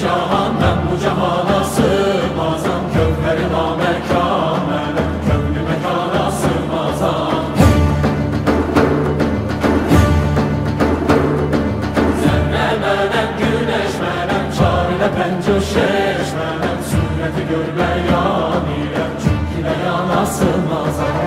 Cahan ben bu cahana sığmazam, kökleri namekan benim, köklü mekana sığmazam. Zerre benim, güneş benim, çarine pencoşeş benim, sünneti görmeyan ilem, çünkü de yana sığmazam.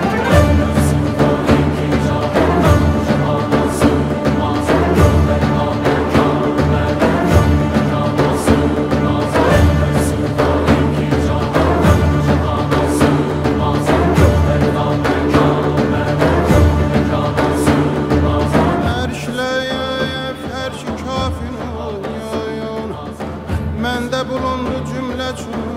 Məndə bulundu cümlə çün